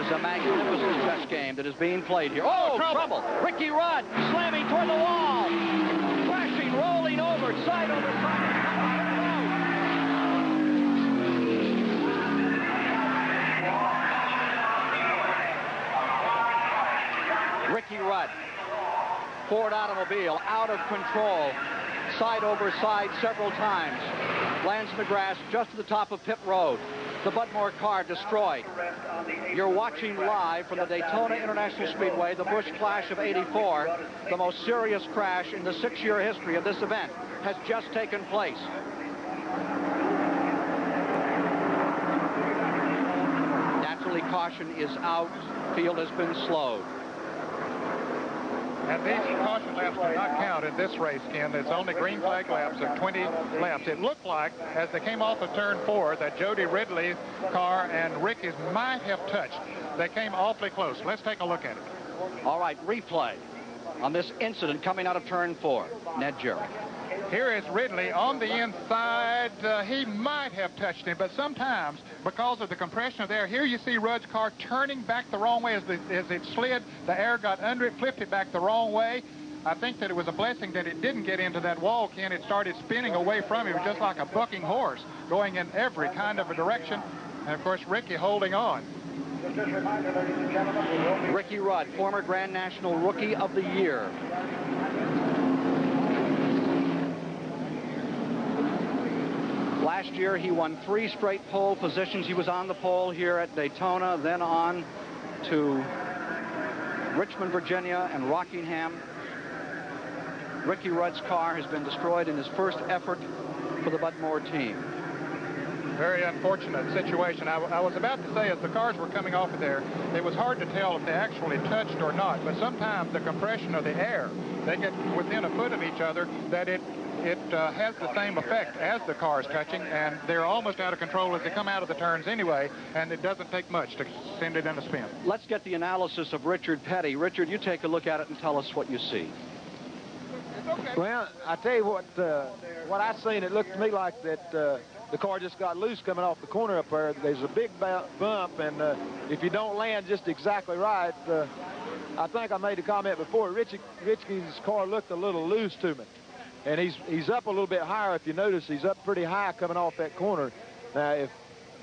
is a magnificent chess game that is being played here. Oh, trouble! Ricky Rudd slamming toward the wall. Crashing, rolling over, side over side. Ricky Rudd, Ford automobile, out of control, side over side several times, lands in the grass just to the top of pit road. The Budmore car destroyed. You're watching live from the Daytona International Speedway, the Busch Clash of '84. The most serious crash in the 6-year history of this event has just taken place. Naturally, caution is out. Field has been slowed. And these caution laps do not count in this race, Ken. It's only green flag laps of 20 laps. It looked like, as they came off of turn 4, that Jody Ridley's car and Ricky's might have touched. They came awfully close. Let's take a look at it. All right, replay on this incident coming out of turn 4. Ned Jerry. Here is Ridley on the inside. He might have touched him, but sometimes, because of the compression of the air, here you see Rudd's car turning back the wrong way as it slid. The air got under it, flipped it back the wrong way. I think that it was a blessing that it didn't get into that wall, Ken. It started spinning away from him, just like a bucking horse, going in every kind of a direction. And, of course, Ricky holding on. Ricky Rudd, former Grand National Rookie of the Year. Last year, he won 3 straight pole positions. He was on the pole here at Daytona, then on to Richmond, Virginia, and Rockingham. Ricky Rudd's car has been destroyed in his first effort for the Budmore team. Very unfortunate situation. I was about to say, as the cars were coming off of there, it was hard to tell if they actually touched or not. But sometimes the compression of the air, they get within a foot of each other, that it has the same effect as the cars touching, and they're almost out of control as they come out of the turns anyway, and it doesn't take much to send it in a spin. Let's get the analysis of Richard Petty. Richard, you take a look at it and tell us what you see. Well, I tell you what I seen, it looked to me like that the car just got loose coming off the corner up there. There's a big bump, and if you don't land just exactly right, I think I made a comment before, Richie's car looked a little loose to me. And he's up a little bit higher. If you notice, he's up pretty high coming off that corner. Now, if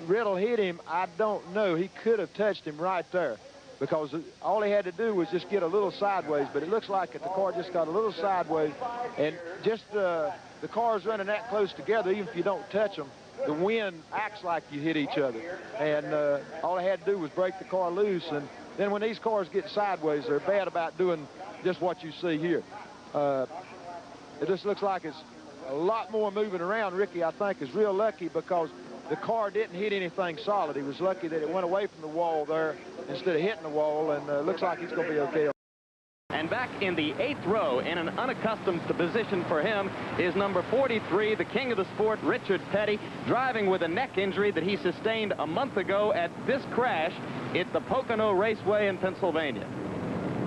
Riddle hit him, I don't know. He could have touched him right there, because all he had to do was just get a little sideways. But it looks like that the car just got a little sideways, and just the cars running that close together, even if you don't touch them, the wind acts like you hit each other. And all he had to do was break the car loose. And then when these cars get sideways, they're bad about doing just what you see here. It just looks like it's a lot more moving around. Ricky, I think, is real lucky because the car didn't hit anything solid. He was lucky that it went away from the wall there instead of hitting the wall, and looks like he's going to be okay. And back in the 8th row, in an unaccustomed position for him, is number 43, the king of the sport, Richard Petty, driving with a neck injury that he sustained a month ago at this crash at the Pocono Raceway in Pennsylvania.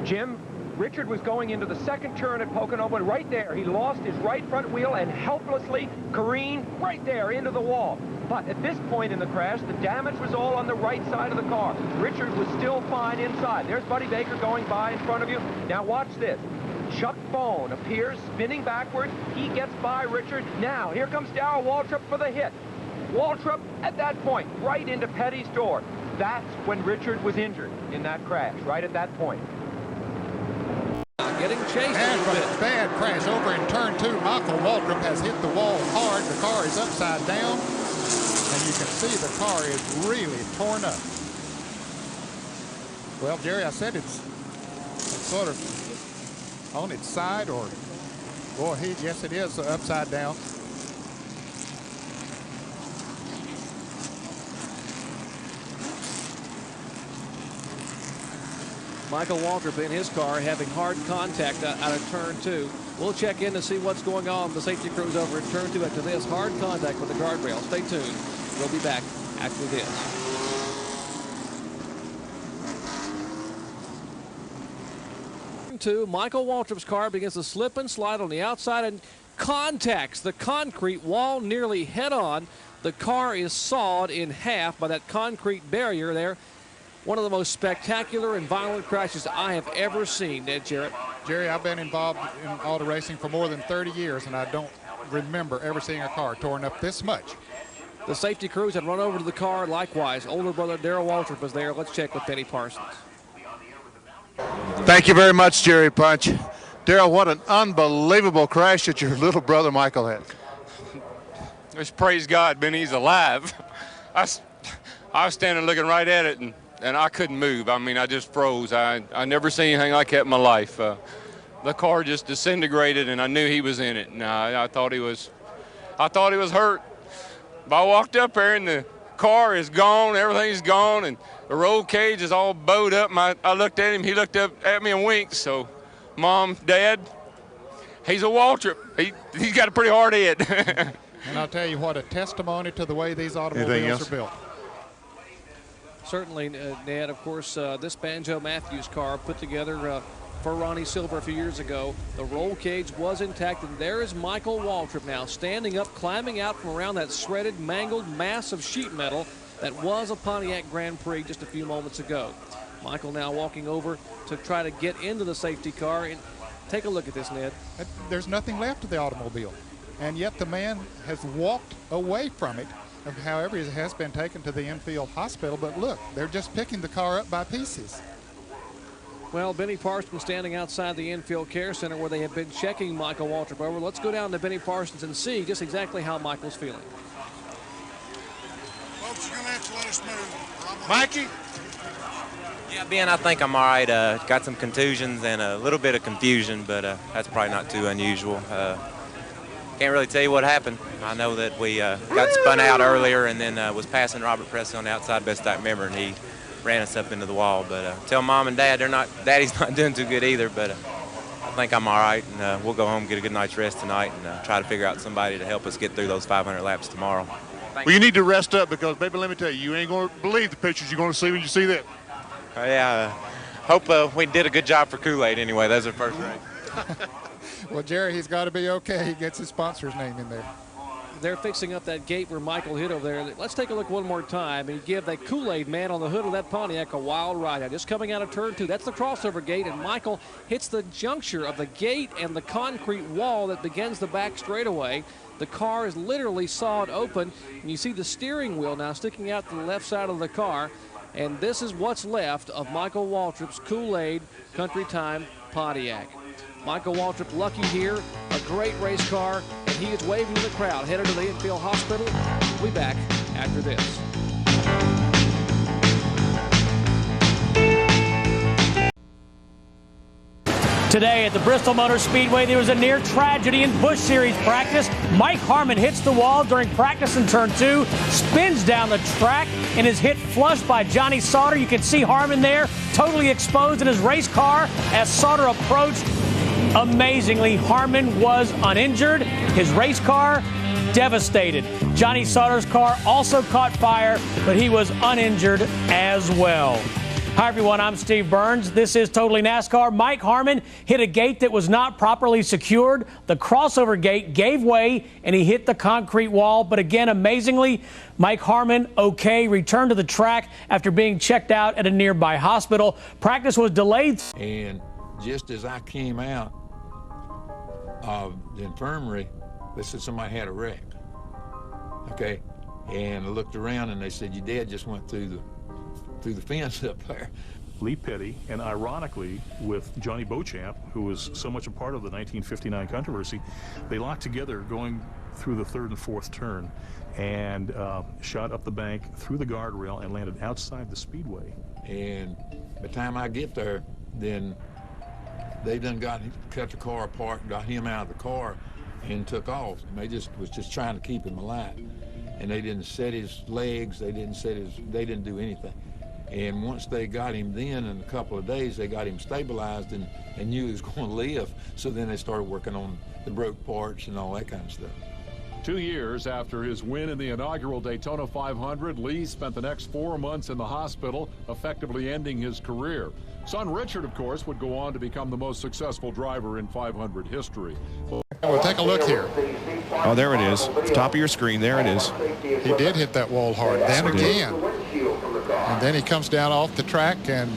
Jim, Richard was going into the second turn at Pocono, but right there, he lost his right front wheel and helplessly careened right there into the wall. But at this point in the crash, the damage was all on the right side of the car. Richard was still fine inside. There's Buddy Baker going by in front of you. Now watch this. Chuck Bone appears spinning backward. He gets by Richard. Now, here comes Darrell Waltrip for the hit. Waltrip, at that point, right into Petty's door. That's when Richard was injured in that crash, right at that point. Getting chased and a from little a bit. bad crash over in turn 2, Michael Waltrip has hit the wall hard. The car is upside down, and you can see the car is really torn up. Well, Jerry, I said it's sort of on its side, or, boy, yes, it is upside down. Michael Waltrip in his car having hard contact out of turn 2. We'll check in to see what's going on. The safety crews over in turn 2 after this. Hard contact with the guardrail. Stay tuned. We'll be back after this. Turn 2, Michael Waltrip's car begins to slip and slide on the outside and contacts the concrete wall nearly head on. The car is sawed in half by that concrete barrier there. One of the most spectacular and violent crashes I have ever seen, Ned Jarrett. Jerry, I've been involved in auto racing for more than 30 years, and I don't remember ever seeing a car torn up this much. The safety crews had run over to the car. Likewise, older brother Darrell Waltrip was there. Let's check with Benny Parsons. Thank you very much, Jerry Punch. Darrell, what an unbelievable crash that your little brother Michael had. Just praise God, Benny, he's alive. I was standing looking right at it, and I couldn't move. I mean, I just froze. I never seen anything like that in my life. The car just disintegrated, and I knew he was in it. And I thought he was hurt. But I walked up there, and the car is gone. Everything's gone, and the roll cage is all bowed up. I looked at him. He looked up at me and winked. So, Mom, Dad, he's a Waltrip. He's got a pretty hard head. And I'll tell you what, a testimony to the way these automobiles are built. Certainly, Ned, of course, this Banjo Matthews car put together for Ronnie Silver a few years ago. The roll cage was intact, and there is Michael Waltrip now standing up, climbing out from around that shredded, mangled mass of sheet metal that was a Pontiac Grand Prix just a few moments ago. Michael now walking over to try to get into the safety car. And take a look at this, Ned. There's nothing left of the automobile, and yet the man has walked away from it. However, it has been taken to the infield hospital, but look, they're just picking the car up by pieces. Well, Benny Parsons standing outside the infield care center where they have been checking Michael Waltrip over. Let's go down to Benny Parsons and see just exactly how Michael's feeling. Folks, you're going to have to let us move. Mikey? Yeah, Ben, I think I'm all right. Got some contusions and a little bit of confusion, but that's probably not too unusual. Can't really tell you what happened. I know that we got spun out earlier and then was passing Robert Presley on the outside, best I remember, and he ran us up into the wall. But tell Mom and Dad Daddy's not doing too good either, but I think I'm all right, and we'll go home, get a good night's rest tonight, and try to figure out somebody to help us get through those 500 laps tomorrow. Well, you need to rest up because, baby, let me tell you, you ain't going to believe the pictures you're going to see when you see that. Yeah, hope we did a good job for Kool-Aid anyway. That's our first race. Well, Jerry, he's got to be okay. He gets his sponsor's name in there. They're fixing up that gate where Michael hit over there. Let's take a look one more time and give that Kool-Aid man on the hood of that Pontiac a wild ride. Now, just coming out of turn 2, that's the crossover gate, and Michael hits the juncture of the gate and the concrete wall that begins the back straightaway. The car is literally sawed open, and you see the steering wheel now sticking out to the left side of the car. And this is what's left of Michael Waltrip's Kool-Aid Country Time Pontiac. Michael Waltrip lucky here, a great race car, and he is waving to the crowd, headed to the infield hospital. We'll be back after this. Today at the Bristol Motor Speedway, there was a near tragedy in Busch Series practice. Mike Harmon hits the wall during practice in turn 2, spins down the track, and is hit flush by Johnny Sauter. You can see Harmon there, totally exposed in his race car as Sauter approached. Amazingly, Harmon was uninjured. His race car devastated. Johnny Sauter's car also caught fire, but he was uninjured as well. Hi, everyone. I'm Steve Burns. This is Totally NASCAR. Mike Harmon hit a gate that was not properly secured. The crossover gate gave way, and he hit the concrete wall. But again, amazingly, Mike Harmon, okay, returned to the track after being checked out at a nearby hospital. Practice was delayed. And just as I came out of the infirmary, they said somebody had a wreck. Okay, and I looked around, and they said, your dad just went through the fence up there. Lee Petty, and ironically with Johnny Beauchamp, who was so much a part of the 1959 controversy, they locked together going through the third and fourth turn and shot up the bank through the guardrail and landed outside the speedway. And by the time I get there, then they done cut the car apart, got him out of the car and took off. And they was just trying to keep him alive. And they didn't set his legs, they didn't do anything. And once they got him then, in a couple of days, they got him stabilized and knew he was going to live. So then they started working on the broke parts and all that kind of stuff. 2 years after his win in the inaugural Daytona 500, Lee spent the next 4 months in the hospital, effectively ending his career. Son Richard, of course, would go on to become the most successful driver in 500 history. Well, take a look here. Oh, there it is. Top of your screen, there it is. He did hit that wall hard. Then again. And then he comes down off the track, and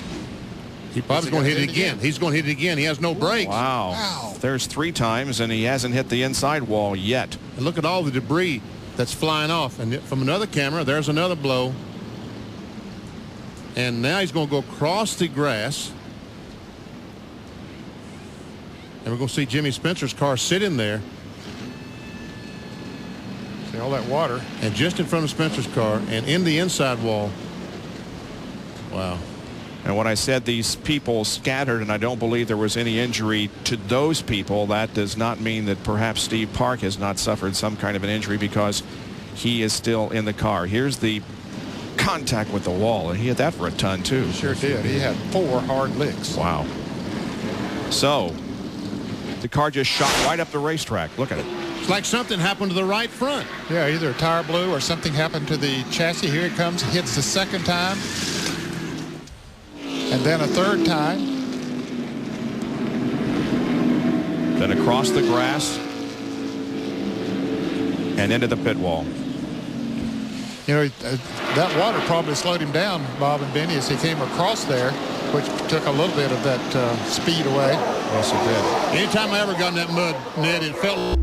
he probably going to hit it again. He's going to hit it again. He has no brakes. Wow. There's 3 times, and he hasn't hit the inside wall yet. And look at all the debris that's flying off. And from another camera, there's another blow. And now he's going to go across the grass. And we're going to see Jimmy Spencer's car sit in there. See all that water. And just in front of Spencer's car and in the inside wall. Wow. And when I said these people scattered and I don't believe there was any injury to those people, that does not mean that perhaps Steve Park has not suffered some kind of an injury, because he is still in the car. Here's the contact with the wall, and he hit that for a ton too. He sure did. He had 4 hard licks. Wow. So the car just shot right up the racetrack. Look at it. It's like something happened to the right front. Yeah, either a tire blew or something happened to the chassis. Here it comes, hits the second time. And then a third time. Then across the grass and into the pit wall. You know, that water probably slowed him down, Bob and Benny, as he came across there, which took a little bit of that speed away. Yes, it did. Anytime I ever got in that mud, Ned, it felt